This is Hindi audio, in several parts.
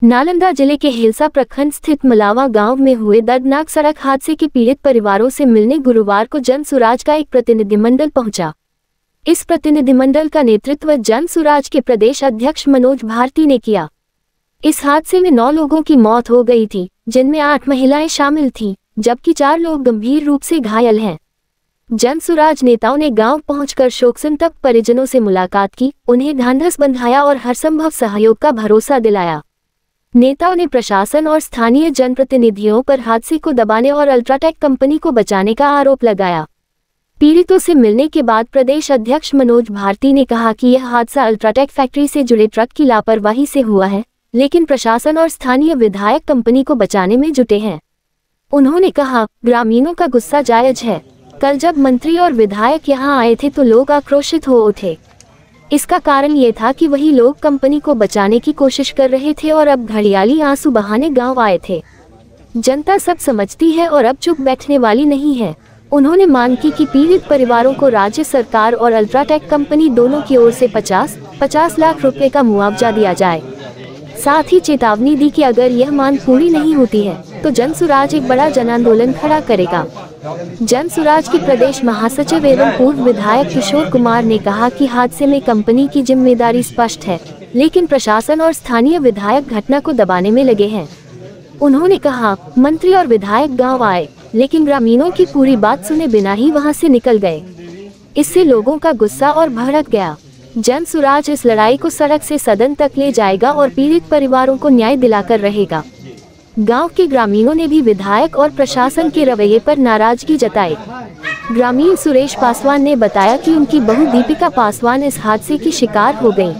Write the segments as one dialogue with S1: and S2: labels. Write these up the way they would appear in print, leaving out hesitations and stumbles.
S1: नालंदा जिले के हिलसा प्रखंड स्थित मलावा गांव में हुए दर्दनाक सड़क हादसे के पीड़ित परिवारों से मिलने गुरुवार को जन सुराज का एक प्रतिनिधिमंडल पहुंचा। इस प्रतिनिधिमंडल का नेतृत्व जन सुराज के प्रदेश अध्यक्ष मनोज भारती ने किया। इस हादसे में 9 लोगों की मौत हो गई थी, जिनमें 8 महिलाएं शामिल थीं, जबकि 4 लोग गंभीर रूप से घायल हैं। जन सुराज नेताओं ने गांव पहुंचकर शोक संतप्त परिजनों से मुलाकात की, उन्हें ढांढस बंधाया और हरसंभव सहयोग का भरोसा दिलाया। नेताओं ने प्रशासन और स्थानीय जनप्रतिनिधियों पर हादसे को दबाने और अल्ट्राटेक कंपनी को बचाने का आरोप लगाया। पीड़ितों से मिलने के बाद प्रदेश अध्यक्ष मनोज भारती ने कहा कि यह हादसा अल्ट्राटेक फैक्ट्री से जुड़े ट्रक की लापरवाही से हुआ है, लेकिन प्रशासन और स्थानीय विधायक कंपनी को बचाने में जुटे हैं। उन्होंने कहा, ग्रामीणों का गुस्सा जायज है। कल जब मंत्री और विधायक यहां आए थे तो लोग आक्रोशित हो उठे। इसका कारण ये था कि वही लोग कंपनी को बचाने की कोशिश कर रहे थे और अब घड़ियाली आंसू बहाने गांव आए थे। जनता सब समझती है और अब चुप बैठने वाली नहीं है। उन्होंने मांग की कि पीड़ित परिवारों को राज्य सरकार और अल्ट्राटेक कंपनी दोनों की ओर से 50 लाख रुपए का मुआवजा दिया जाए। साथ ही चेतावनी दी कि अगर यह मांग पूरी नहीं होती है तो जन सुराज एक बड़ा जन आंदोलन खड़ा करेगा। जन सुराज के प्रदेश महासचिव एवं पूर्व विधायक किशोर कुमार ने कहा कि हादसे में कंपनी की जिम्मेदारी स्पष्ट है, लेकिन प्रशासन और स्थानीय विधायक घटना को दबाने में लगे हैं। उन्होंने कहा, मंत्री और विधायक गांव आए, लेकिन ग्रामीणों की पूरी बात सुने बिना ही वहां से निकल गए। इससे लोगों का गुस्सा और भड़क गया। जन सुराज इस लड़ाई को सड़क से सदन तक ले जाएगा और पीड़ित परिवारों को न्याय दिलाकर रहेगा। गांव के ग्रामीणों ने भी विधायक और प्रशासन के रवैये पर नाराजगी जताई। ग्रामीण सुरेश पासवान ने बताया कि उनकी बहू दीपिका पासवान इस हादसे की शिकार हो गई।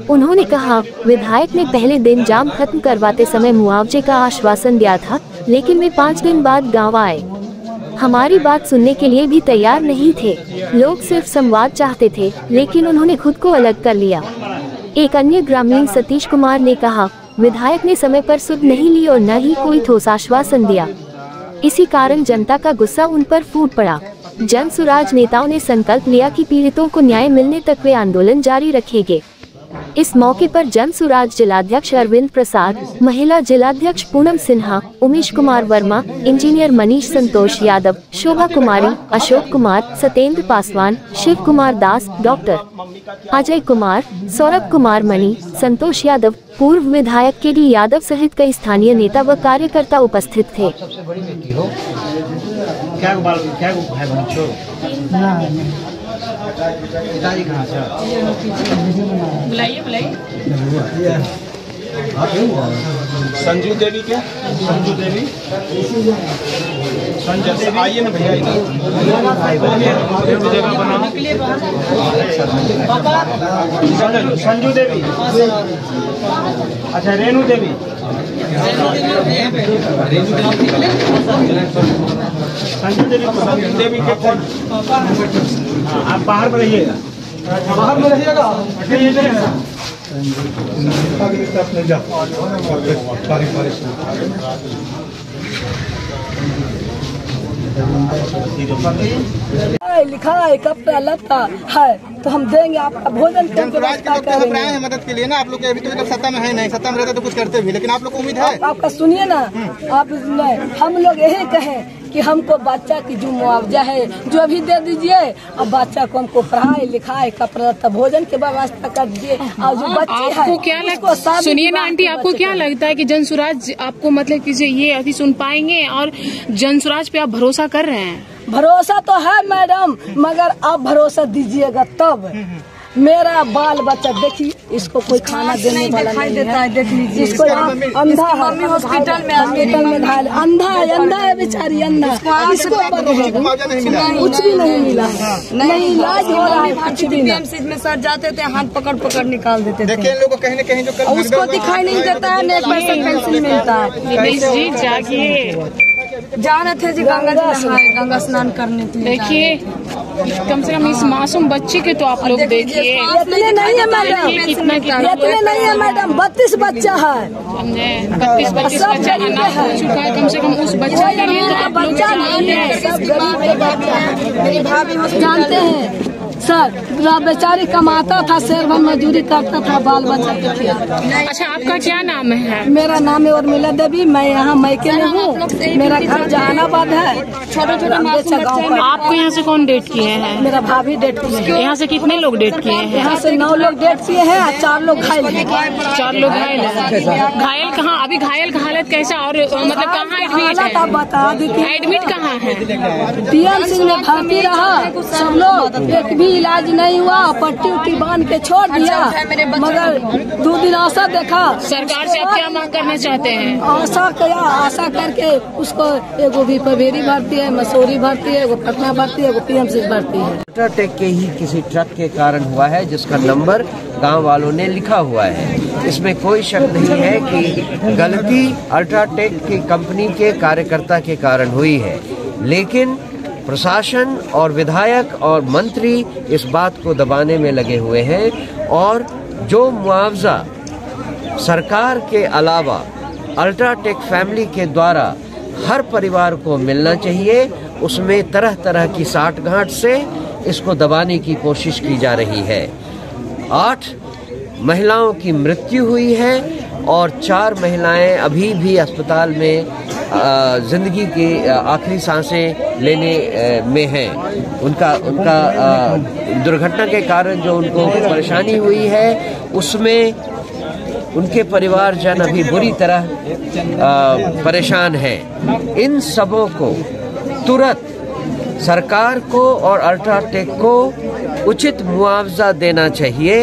S1: उन्होंने कहा, विधायक ने पहले दिन जाम खत्म करवाते समय मुआवजे का आश्वासन दिया था, लेकिन वे 5 दिन बाद गाँव आए। हमारी बात सुनने के लिए भी तैयार नहीं थे। लोग सिर्फ संवाद चाहते थे, लेकिन उन्होंने खुद को अलग कर लिया। एक अन्य ग्रामीण सतीश कुमार ने कहा, विधायक ने समय पर सुध नहीं ली और न ही कोई ठोस आश्वासन दिया। इसी कारण जनता का गुस्सा उन पर फूट पड़ा। जन सुराज नेताओं ने संकल्प लिया कि पीड़ितों को न्याय मिलने तक वे आंदोलन जारी रखेंगे। इस मौके पर जन सुराज जिलाध्यक्ष अरविंद प्रसाद, महिला जिलाध्यक्ष पूनम सिन्हा, उमेश कुमार वर्मा, इंजीनियर मनीष संतोष यादव, शोभा कुमारी, अशोक कुमार, सत्येंद्र पासवान, शिव कुमार दास, डॉक्टर अजय कुमार, सौरभ कुमार मणि, संतोष यादव, पूर्व विधायक केडी यादव सहित कई स्थानीय नेता व कार्यकर्ता उपस्थित थे।
S2: संजू देवी क्या? संजू देवी, संजय देवी, आइए ना भैया संजू देवी। अच्छा, रेणु देवी। संजू देवी के कौन? आप बाहर में रहिएगा, बाहर में रहिएगा।
S3: लिखा है कपड़ा लता है तो हम देंगे, आपका भोजन की व्यवस्था करेंगे।
S2: हैं मदद के लिए ना, आप लोग अभी तो सत्ता में है नहीं, सत्ता में रहते तो कुछ करते भी, लेकिन आप लोग को उम्मीद है।
S3: आपका सुनिए ना, आप हम लोग यही कहें कि हमको बच्चा की जो मुआवजा है जो अभी दे दीजिए, और बच्चा को हमको पढ़ाई लिखाई कपड़ा लता भोजन की व्यवस्था कर दीजिए। और जो बच्चे
S4: आपको क्या लगता है, सुनिए ना आंटी, आपको क्या लगता है कि जन सुराज आपको मतलब कि ये अभी सुन पाएंगे और जन सुराज पे आप भरोसा कर रहे हैं?
S3: भरोसा तो है मैडम, मगर आप भरोसा दीजिएगा तब। मेरा बाल बच्चा देखिए, इसको कोई खाना देने वाला नहीं है। देख लीजिए, इसको अंधा है, हॉस्पिटल में घायल, अंधा है बेचारी, अंधा। इसको कुछ भी नहीं मिला, नहीं इलाज हो रहा है, कुछ भी नहीं। में सर जाते थे, हाथ पकड़ निकाल देते थे।
S2: देखिए, लोगों कहीं न कहीं जो
S3: उसको दिखाई नहीं देता है, 1% पेंशन मिलता है।
S4: जागिए,
S3: जा रहे थे जी गंगा स्नान करने के लिए।
S4: देखिए, कम से कम इस मासूम बच्चे के तो आप लोग देखिए।
S3: इतने नहीं है मैडम, इतने नहीं है मैडम, 32 बच्चा है।
S4: 32 बच्चा अनाथ हो चुका है। कम से कम उस बच्चे के लिए तो आप लोग
S3: जानते हैं, सर बेचारी कमाता था, शेर भर मजदूरी करता था, बाल बच्चा के खिया।
S4: अच्छा, आपका क्या नाम है?
S3: मेरा नाम है उर्मिला देवी, मैं यहाँ मैके में हूँ। मेरा घर जहानाबाद है।
S4: आपको यहाँ से कौन डेट किए हैं?
S3: मेरा भाभी डेट किए हैं।
S4: यहाँ से कितने लोग डेट किए हैं?
S3: यहाँ से 9 लोग डेट किए हैं और 4 लोग घायल हैं।
S4: 4 लोग घायल हैं। घायल कहाँ? अभी घायल का हालत कैसा और मतलब कहाँ एडमिट है?
S3: आप बता दीजिए।
S4: एडमिट कहाँ है?
S3: TMC में भर्ती रहा सब लोग, एक भी इलाज नहीं हुआ, पट्टी उट्टी बांध के छोड़ दिया। मगर 2 दिन आशा देखा।
S4: सरकार से आप क्या मांग करना चाहते हैं?
S3: आशा करके उसको एगो भी पवेरी भर्ती है, मसूरी भर्ती है, एगो पटना भर्ती है, एगो TMC भर्ती है।
S5: अल्ट्राटेक के ही किसी ट्रक के कारण हुआ है, जिसका नंबर गांव वालों ने लिखा हुआ है। इसमें कोई शक नहीं है कि गलती अल्ट्राटेक की कंपनी के कार्यकर्ता के कारण हुई है, लेकिन प्रशासन और विधायक और मंत्री इस बात को दबाने में लगे हुए हैं। और जो मुआवजा सरकार के अलावा अल्ट्राटेक फैमिली के द्वारा हर परिवार को मिलना चाहिए, उसमें तरह तरह की साठगांठ से इसको दबाने की कोशिश की जा रही है। 8 महिलाओं की मृत्यु हुई है और 4 महिलाएं अभी भी अस्पताल में जिंदगी की आखिरी सांसें लेने में हैं। उनका दुर्घटना के कारण जो उनको परेशानी हुई है, उसमें उनके परिवारजन अभी बुरी तरह परेशान हैं। इन सबों को तुरंत सरकार को और अल्ट्राटेक को उचित मुआवजा देना चाहिए।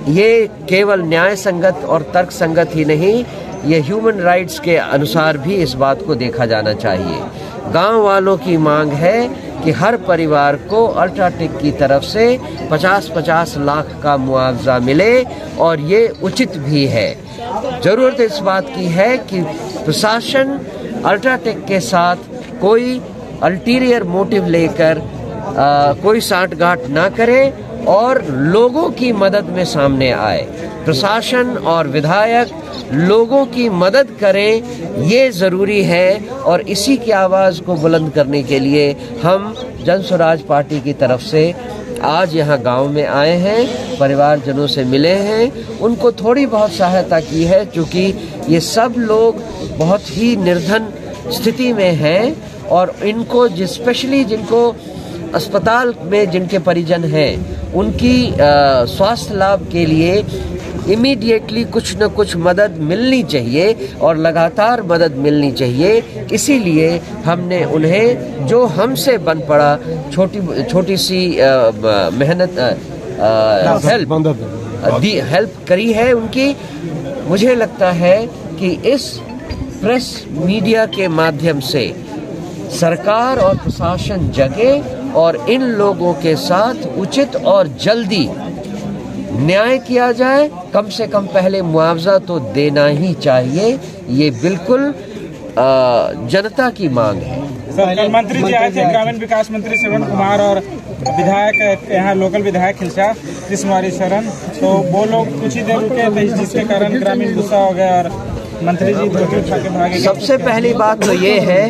S5: ये केवल न्याय संगत और तर्क संगत ही नहीं, ये ह्यूमन राइट्स के अनुसार भी इस बात को देखा जाना चाहिए। गांव वालों की मांग है कि हर परिवार को अल्ट्राटेक की तरफ से 50-50 लाख का मुआवजा मिले और ये उचित भी है। जरूरत इस बात की है कि प्रशासन अल्ट्राटेक के साथ कोई अल्टीरियर मोटिव लेकर कोई साठगांठ ना करे और लोगों की मदद में सामने आए। प्रशासन और विधायक लोगों की मदद करें, ये ज़रूरी है। और इसी की आवाज़ को बुलंद करने के लिए हम जन स्वराज पार्टी की तरफ से आज यहाँ गांव में आए हैं, परिवारजनों से मिले हैं, उनको थोड़ी बहुत सहायता की है, क्योंकि ये सब लोग बहुत ही निर्धन स्थिति में हैं और इनको स्पेशली जिनको अस्पताल में जिनके परिजन हैं, उनकी स्वास्थ्य लाभ के लिए इमीडिएटली कुछ न कुछ मदद मिलनी चाहिए और लगातार मदद मिलनी चाहिए। इसीलिए हमने उन्हें जो हमसे बन पड़ा छोटी सी मेहनत हेल्प करी है उनकी। मुझे लगता है कि इस प्रेस मीडिया के माध्यम से सरकार और प्रशासन जगे और इन लोगों के साथ उचित और जल्दी न्याय किया जाए। कम से कम पहले मुआवजा तो देना ही चाहिए, ये बिल्कुल जनता की मांग है।
S2: सर, मंत्री जी आए थे, ग्रामीण विकास मंत्री श्रवण कुमार और विधायक यहाँ लोकल विधायक खिलचा कृष्णवारी शरण, तो वो लोग कुछ ही देर रुके थे, जिसके कारण ग्रामीण गुस्सा हो गया और मंत्री जी धोखे उठा के भागे।
S5: सबसे पहली बात तो ये है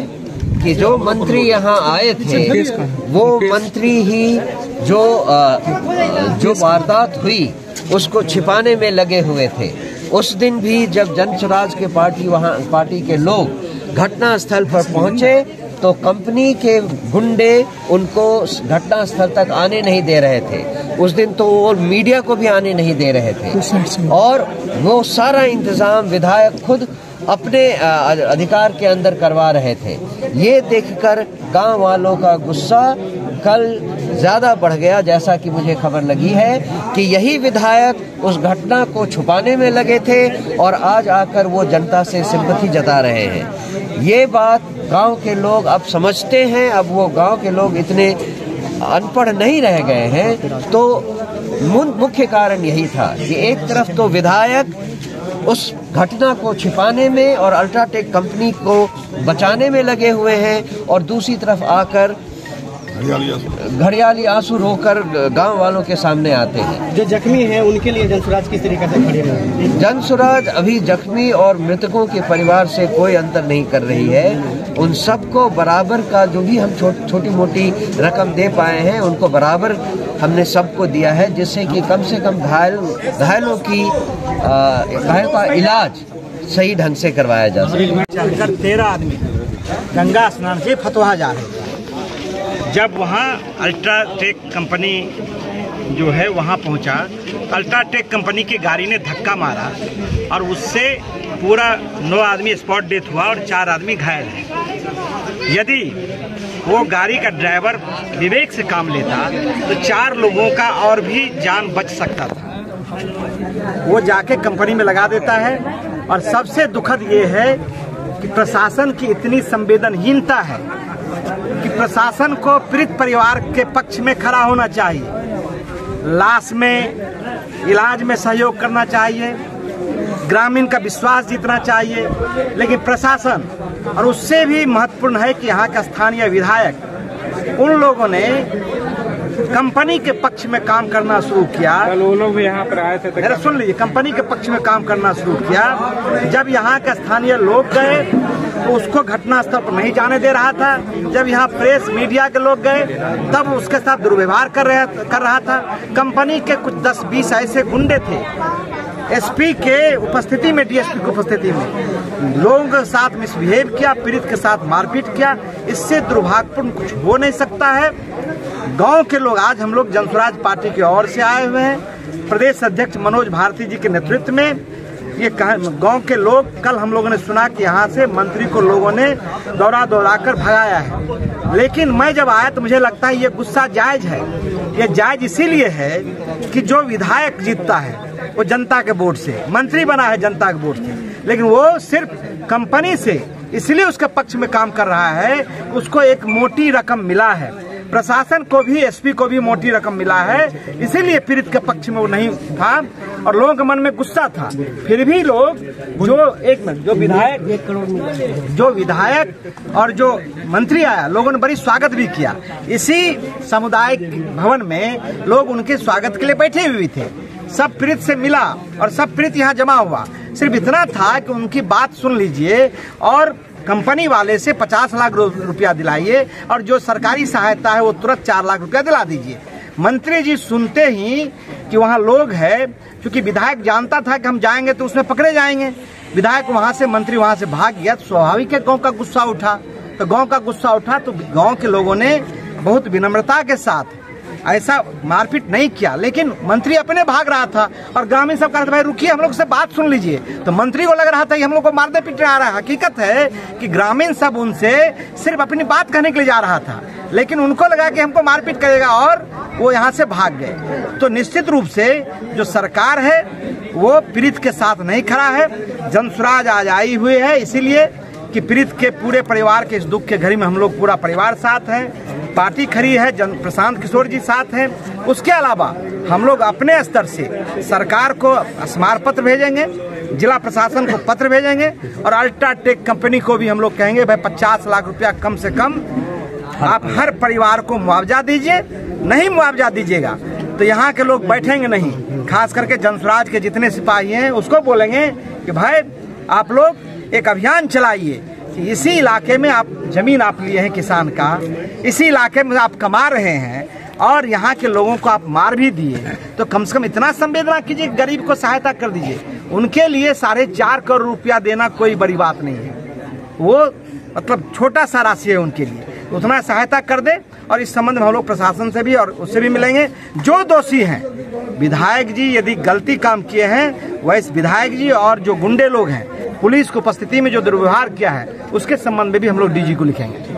S5: कि जो मंत्री यहाँ आए थे वो मंत्री ही जो वारदात हुई उसको छिपाने में लगे हुए थे। उस दिन भी जब जन स्वराज के पार्टी के लोग घटना स्थल पर पहुंचे तो कंपनी के गुंडे उनको घटना स्थल तक आने नहीं दे रहे थे। उस दिन तो वो मीडिया को भी आने नहीं दे रहे थे और वो सारा इंतजाम विधायक खुद अपने अधिकार के अंदर करवा रहे थे। ये देखकर गांव वालों का गुस्सा कल ज्यादा बढ़ गया, जैसा कि मुझे खबर लगी है कि यही विधायक उस घटना को छुपाने में लगे थे और आज आकर वो जनता से सिंपैथी जता रहे हैं। ये बात गांव के लोग अब समझते हैं। अब वो गांव के लोग इतने अनपढ़ नहीं रह गए हैं। तो मुख्य कारण यही था कि एक तरफ तो विधायक उस घटना को छिपाने में और अल्ट्राटेक कंपनी को बचाने में लगे हुए हैं और दूसरी तरफ आकर घड़ियाली आंसू रोकर गांव वालों के सामने आते हैं।
S6: जो जख्मी हैं उनके लिए जनसुराज किस तरीके से खड़ी है?
S5: जनसुराज अभी जख्मी और मृतकों के परिवार से कोई अंतर नहीं कर रही है। उन सबको बराबर का जो भी हम छोटी मोटी रकम दे पाए हैं उनको बराबर हमने सबको दिया है, जिससे कि कम से कम घायलों का इलाज सही ढंग से करवाया जा सके।
S7: चलकर 13 आदमी गंगा स्नान से फतवा जा रहे थे। जब वहाँ अल्ट्राटेक कंपनी जो है वहाँ पहुँचा, अल्ट्राटेक कंपनी की गाड़ी ने धक्का मारा और उससे पूरा 9 आदमी स्पॉट डेथ हुआ और 4 आदमी घायल हैं। यदि वो गाड़ी का ड्राइवर विवेक से काम लेता तो 4 लोगों का और भी जान बच सकता था। वो जाके कंपनी में लगा देता है। और सबसे दुखद ये है कि प्रशासन की इतनी संवेदनहीनता है कि प्रशासन को पीड़ित परिवार के पक्ष में खड़ा होना चाहिए, लाश में इलाज में सहयोग करना चाहिए, ग्रामीण का विश्वास जीतना चाहिए। लेकिन प्रशासन, और उससे भी महत्वपूर्ण है कि यहाँ का स्थानीय विधायक, उन लोगों ने कंपनी के पक्ष में काम करना शुरू किया।
S2: वो लोग भी यहाँ पर आए थे।
S7: मेरा सुन लीजिए, कंपनी के पक्ष में काम करना शुरू किया। जब यहाँ के स्थानीय लोग गए तो उसको घटनास्थल पर नहीं जाने दे रहा था। जब यहाँ प्रेस मीडिया के लोग गए तब उसके साथ दुर्व्यवहार कर रहा था। कंपनी के कुछ 10-20 ऐसे गुंडे थे, एसपी के उपस्थिति में, डीएसपी की उपस्थिति में लोगों के साथ मिसबिहेव किया, पीड़ित के साथ मारपीट किया। इससे दुर्भाग्यपूर्ण कुछ हो नहीं सकता है। गांव के लोग, आज हम लोग जनसुराज पार्टी की ओर से आए हुए हैं, प्रदेश अध्यक्ष मनोज भारती जी के नेतृत्व में। ये गांव के लोग, कल हम लोगों ने सुना कि यहाँ से मंत्री को लोगों ने दौड़ा कर भगाया है। लेकिन मैं जब आया तो मुझे लगता है ये गुस्सा जायज है। ये जायज इसीलिए है कि जो विधायक जीतता है वो जनता के वोट से, मंत्री बना है जनता के वोट से, लेकिन वो सिर्फ कंपनी से इसलिए उसके पक्ष में काम कर रहा है, उसको एक मोटी रकम मिला है। प्रशासन को भी, एसपी को भी मोटी रकम मिला है, इसीलिए पीड़ित के पक्ष में वो नहीं था और लोगों के मन में गुस्सा था। फिर भी लोग जो विधायक और जो मंत्री आया, लोगों ने बड़ी स्वागत भी किया। इसी सामुदायिक भवन में लोग उनके स्वागत के लिए बैठे हुए थे। सब पीड़ित से मिला और सब पीड़ित यहाँ जमा हुआ। सिर्फ इतना था कि उनकी बात सुन लीजिए और कंपनी वाले से 50 लाख रुपया दिलाइए और जो सरकारी सहायता है वो तुरंत 4 लाख रुपया दिला दीजिए। मंत्री जी सुनते ही कि वहाँ लोग है, क्योंकि विधायक जानता था कि हम जाएंगे तो उसमें पकड़े जाएंगे, विधायक वहाँ से, मंत्री वहाँ से भाग गया। तो स्वाभाविक है गाँव का गुस्सा उठा। तो गाँव का गुस्सा उठा तो गाँव के लोगों ने बहुत विनम्रता के साथ ऐसा मारपीट नहीं किया। लेकिन मंत्री अपने भाग रहा था और ग्रामीण सब कह रहे थे भाई रुकिए, हम लोग से बात सुन लीजिए। तो मंत्री को लग रहा था कि हम लोग को मारने पीटने आ रहा है। हकीकत है कि ग्रामीण सब उनसे सिर्फ अपनी बात कहने के लिए जा रहा था, लेकिन उनको लगा कि हमको मारपीट करेगा और वो यहाँ से भाग गए। तो निश्चित रूप से जो सरकार है वो पीड़ित के साथ नहीं खड़ा है। जनसुराज आज आई हुई है इसीलिए कि पीड़ित के पूरे परिवार के इस दुख के घड़ी में हम लोग पूरा परिवार साथ हैं, पार्टी खड़ी है, प्रशांत किशोर जी साथ हैं। उसके अलावा हम लोग अपने स्तर से सरकार को स्मारक पत्र भेजेंगे, जिला प्रशासन को पत्र भेजेंगे और अल्ट्राटेक कंपनी को भी हम लोग कहेंगे भाई 50 लाख रुपया कम से कम आप हर परिवार को मुआवजा दीजिए। नहीं मुआवजा दीजिएगा तो यहाँ के लोग बैठेंगे नहीं। खास करके जनसुराज के जितने सिपाही हैं उसको बोलेंगे कि भाई आप लोग एक अभियान चलाइए कि इसी इलाके में आप जमीन आप लिए हैं किसान का, इसी इलाके में आप कमा रहे हैं और यहाँ के लोगों को आप मार भी दिए, तो कम से कम इतना संवेदना कीजिए, गरीब को सहायता कर दीजिए। उनके लिए 4.5 करोड़ रुपया देना कोई बड़ी बात नहीं है, वो मतलब छोटा सा राशि है उनके लिए, उतना सहायता कर दे। और इस संबंध में हम लोग प्रशासन से भी और उससे भी मिलेंगे। जो दोषी हैं, विधायक जी यदि गलती काम किए हैं, वैसे विधायक जी और जो गुंडे लोग हैं, पुलिस की उपस्थिति में जो दुर्व्यवहार किया है, उसके संबंध में भी हम लोग डीजी को लिखेंगे।